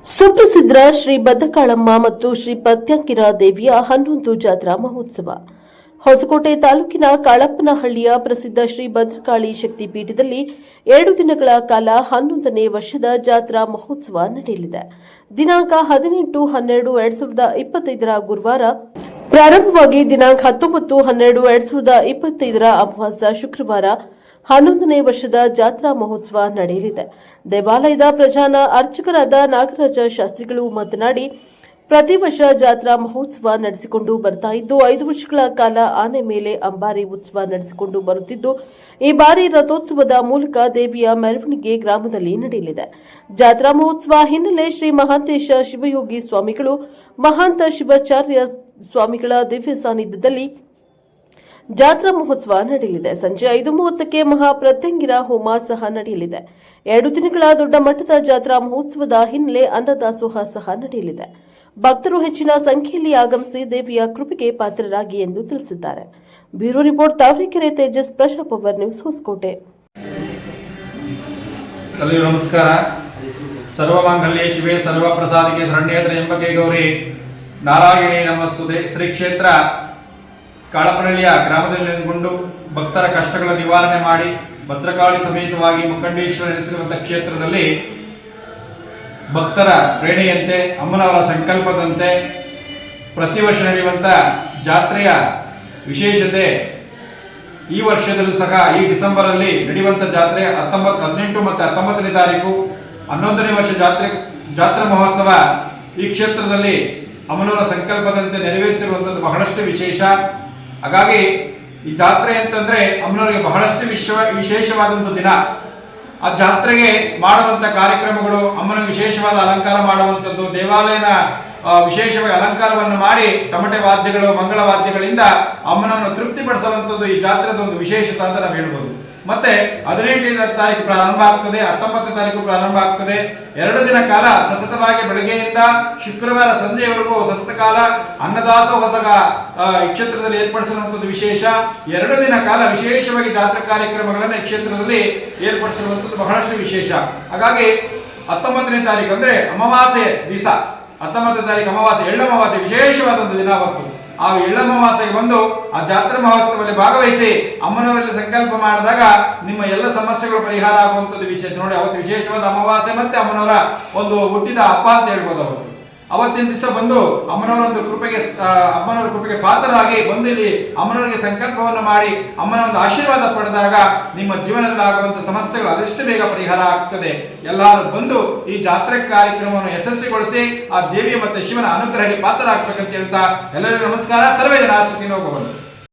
ಸುಪ್ರಸಿದ್ಧ ಶ್ರೀ ಭದ್ರಕಾಳಮ್ಮ ಮತ್ತು ಶ್ರೀ ಪ್ರತ್ಯಂಗಿರ ದೇವಿಯ 11 ಜಾತ್ರಾ ಮಹೋತ್ಸವ. ಹೊಸಕೋಟೆ ತಾಲೂಕಿನ ಕಾಳಪ್ಪನಹಳ್ಳಿಯ ಪ್ರಸಿದ್ಧ ಶ್ರೀ ಭದ್ರಕಾಳಿ ಶಕ್ತಿಪೀಠದಲ್ಲಿ 2 ದಿನಗಳ ಕಾಲ 11ನೇ ವರ್ಷದ ಜಾತ್ರಾ ಮಹೋತ್ಸವ ನಡೆಯಲಿದೆ. ದಿನಾಂಕ 18-12-2025 ಗುರುವಾರ ಪ್ರಾರಂಭವಾಗಿ ದಿನಾಂಕ 19-12-2025 ಅಮಾವಾಸ್ಯ ಶುಕ್ರವಾರ 11ನೇ ವರ್ಷದ ಜಾತ್ರಾ ಮಹೋತ್ಸವ ನಡೆಯಲಿದೆ. ದೇವಾಲಯದ ಪ್ರಧಾನ ಅರ್ಚಕರಾದ ನಾಗರಾಜ ಶಾಸ್ತ್ರಿಗಳು ಮಾತನಾಡಿ, ಪ್ರತಿ ವರ್ಷ ಜಾತ್ರಾ ಮಹೋತ್ಸವ ನಡೆಸಿಕೊಂಡು ಬರ್ತಾ ಇದ್ದು 5 ವರ್ಷಗಳ ಕಾಲ ಆನೆ ಮೇಲೆ ಅಂಬಾರಿ ಉತ್ಸವ ನಡೆಸಿಕೊಂಡು ಬರುತ್ತಿದ್ದು, ಈ ಬಾರಿ ರಥೋತ್ಸವದ ಮೂಲಕ ದೇವಿಯ ಮೆರವಣಿಗೆ ಗ್ರಾಮದಲ್ಲಿ ನಡೆಯಲಿದೆ. ಜಾತ್ರಾ ಮಹೋತ್ಸವ ಹಿನ್ನೆಲೆ ಶ್ರೀ ಮಹಾಂತೇಶ ಶಿವಯೋಗಿ ಸ್ವಾಮಿಗಳು, ಮಹಾಂತ ಶಿವಾಚಾರ್ಯ ಸ್ವಾಮಿಗಳ ದಿವ್ಯ ಸಾನ್ನಿಧ್ಯದಲ್ಲಿ ಜಾತ್ರಾ ಮಹೋತ್ಸವ ನಡೆಯಲಿದೆ. ಸಂಜೆ 5:30ಕ್ಕೆ ಮಹಾಪ್ರತ್ಯಂಗಿರ ಹೋಮ ಸಹ ನಡೆಯಲಿದೆ. 2 ದಿನಗಳ ದೊಡ್ಡ ಮಟ್ಟದ ಜಾತ್ರಾ ಮಹೋತ್ಸವದ ಹಿನ್ನೆಲೆ ಅನ್ನದಾಸೋಹ ಸಹ ನಡೆಯಲಿದೆ. ಭಕ್ತರು ಹೆಚ್ಚಿನ ಸಂಖ್ಯೆಯಲ್ಲಿ ಆಗಮಿಸಿ ದೇವಿಯ ಕೃಪೆಗೆ ಪಾತ್ರರಾಗಿ ಎಂದು ತಿಳಿಸಿದ್ದಾರೆ. ಬ್ಯೂರೋ ರಿಪೋರ್ಟ್, ತಾವರೆಕೆರೆ ತೇಜಸ್, ಪ್ರಶಾ ಪವರ್ ನ್ಯೂಸ್, ಹೊಸಕೋಟೆ. ನಮಸ್ಕಾರ. ಸರ್ವಮಾಂಗಲ್ಯೆ ಶಿವೆ ಸರ್ವಪ್ರಸಾದಿಕೆ ಶರಣ್ಯೇ ತ್ರ್ಯಂಬಕೆ ಗೌರಿ ನಾರಾಯಣೇ ನಮಸ್ತುತೆ. ಶ್ರೀ ಕ್ಷೇತ್ರ ಕಾಳಪ್ಪನಹಳ್ಳಿಯ ಗ್ರಾಮದಲ್ಲಿ ನೆಲೆಗೊಂಡು ಭಕ್ತರ ಕಷ್ಟಗಳ ನಿವಾರಣೆ ಮಾಡಿ ಭದ್ರಕಾಳಿ ಸಮೇತವಾಗಿ ಮುಖಂಡೇಶ್ವರ ನೆಲೆಸಿರುವಂತಹ ಕ್ಷೇತ್ರದಲ್ಲಿ ಭಕ್ತರ ಪ್ರೇರಣೆಯಂತೆ, ಅಮ್ಮನವರ ಸಂಕಲ್ಪದಂತೆ ಪ್ರತಿ ವರ್ಷ ನಡೆಯುವಂಥ ಜಾತ್ರೆಯ ವಿಶೇಷತೆ ಈ ವರ್ಷದಲ್ಲೂ ಸಹ ಈ ಡಿಸೆಂಬರಲ್ಲಿ ನಡೆಯುವಂಥ ಜಾತ್ರೆ 18 ಮತ್ತು 19ನೇ ತಾರೀಕು 11ನೇ ವರ್ಷ ಜಾತ್ರಾ ಮಹೋತ್ಸವ ಈ ಕ್ಷೇತ್ರದಲ್ಲಿ ಅಮ್ಮನವರ ಸಂಕಲ್ಪದಂತೆ ನೆರವೇರಿಸಿರುವಂಥದ್ದು ಬಹಳಷ್ಟು ವಿಶೇಷ. ಹಾಗಾಗಿ ಈ ಜಾತ್ರೆ ಅಂತಂದ್ರೆ ಅಮ್ಮನವರಿಗೆ ಬಹಳಷ್ಟು ವಿಶೇಷವಾದ ಒಂದು ದಿನ. ಆ ಜಾತ್ರೆಗೆ ಮಾಡುವಂತ ಕಾರ್ಯಕ್ರಮಗಳು, ಅಮ್ಮನ ವಿಶೇಷವಾದ ಅಲಂಕಾರ ಮಾಡುವಂಥದ್ದು, ದೇವಾಲಯನ ವಿಶೇಷವಾಗಿ ಅಲಂಕಾರವನ್ನು ಮಾಡಿ ತಮಟೆ ವಾದ್ಯಗಳು, ಮಂಗಳ ವಾದ್ಯಗಳಿಂದ ಅಮ್ಮನವನ್ನು ತೃಪ್ತಿಪಡಿಸುವಂಥದ್ದು ಈ ಜಾತ್ರೆದ ಒಂದು ವಿಶೇಷತೆ ಅಂತ ನಾವು ಹೇಳ್ಬೋದು. ಮತ್ತೆ 18ನೇ ತಾರೀಕು ಪ್ರಾರಂಭ ಆಗ್ತದೆ, 19ನೇ ತಾರೀಕು ಪ್ರಾರಂಭ ಆಗ್ತದೆ. 2 ದಿನ ಕಾಲ ಸತತವಾಗಿ ಬೆಳಗ್ಗೆಯಿಂದ ಶುಕ್ರವಾರ ಸಂಜೆಯವರೆಗೂ ಸತತ ಕಾಲ ಅನ್ನದಾಸೋಹ ಸಹ ಈ ಕ್ಷೇತ್ರದಲ್ಲಿ ಏರ್ಪಡಿಸಿರುವಂಥದ್ದು ವಿಶೇಷ. 2 ದಿನ ಕಾಲ ವಿಶೇಷವಾಗಿ ಜಾತ್ರಾ ಕಾರ್ಯಕ್ರಮಗಳನ್ನು ಈ ಕ್ಷೇತ್ರದಲ್ಲಿ ಏರ್ಪಡಿಸಿರುವಂಥದ್ದು ಬಹಳಷ್ಟು ವಿಶೇಷ. ಹಾಗಾಗಿ 19ನೇ ತಾರೀಕು ಅಂದ್ರೆ ಅಮಾವಾಸ್ಯೆ ದಿವಸ, 19ನೇ ತಾರೀಕು ಅಮಾವಾಸ್ಯೆ, ಎಳ್ಳಮಾವಾಸ್ಯೆ, ವಿಶೇಷವಾದ ಒಂದು ದಿನ ಅವತ್ತು. ಆ ಎಳ್ಳಮಾವಾಸ್ಯೆಗೆ ಬಂದು ಆ ಜಾತ್ರಾ ಮಹೋತ್ಸವದಲ್ಲಿ ಭಾಗವಹಿಸಿ ಅಮ್ಮನವರಲ್ಲಿ ಸಂಕಲ್ಪ ಮಾಡಿದಾಗ ನಿಮ್ಮ ಎಲ್ಲ ಸಮಸ್ಯೆಗಳು ಪರಿಹಾರ ಆಗುವಂಥದ್ದು ವಿಶೇಷ. ನೋಡಿ, ಅವತ್ತು ವಿಶೇಷವಾದ ಅಮಾವಾಸ್ಯೆ ಮತ್ತೆ ಅಮ್ಮನವರ ಒಂದು ಹುಟ್ಟಿದ ಹಬ್ಬ ಅಂತ ಹೇಳ್ಬೋದು. ಅವತ್ತಿನ ದಿವಸ ಬಂದು ಅಮ್ಮನವರ ಕೃಪೆಗೆ ಪಾತ್ರರಾಗಿ ಬಂದು ಇಲ್ಲಿ ಅಮ್ಮನವರಿಗೆ ಸಂಕಲ್ಪವನ್ನು ಮಾಡಿ ಅಮ್ಮನ ಒಂದು ಆಶೀರ್ವಾದ ಪಡೆದಾಗ ನಿಮ್ಮ ಜೀವನದಲ್ಲಿ ಆಗುವಂತ ಸಮಸ್ಯೆಗಳು ಆದಷ್ಟು ಬೇಗ ಪರಿಹಾರ ಆಗ್ತದೆ. ಎಲ್ಲರೂ ಬಂದು ಈ ಜಾತ್ರೆ ಕಾರ್ಯಕ್ರಮವನ್ನು ಯಶಸ್ವಿಗೊಳಿಸಿ ಆ ದೇವಿಯ ಮತ್ತೆ ಶಿವನ ಅನುಗ್ರಹಕ್ಕೆ ಪಾತ್ರರಾಗಬೇಕಂತ ಹೇಳ್ತಾ ಎಲ್ಲರಿಗೂ ನಮಸ್ಕಾರ. ಸರ್ವೇ ಜನ ಸುಖಿನೋ ಭವಂತು.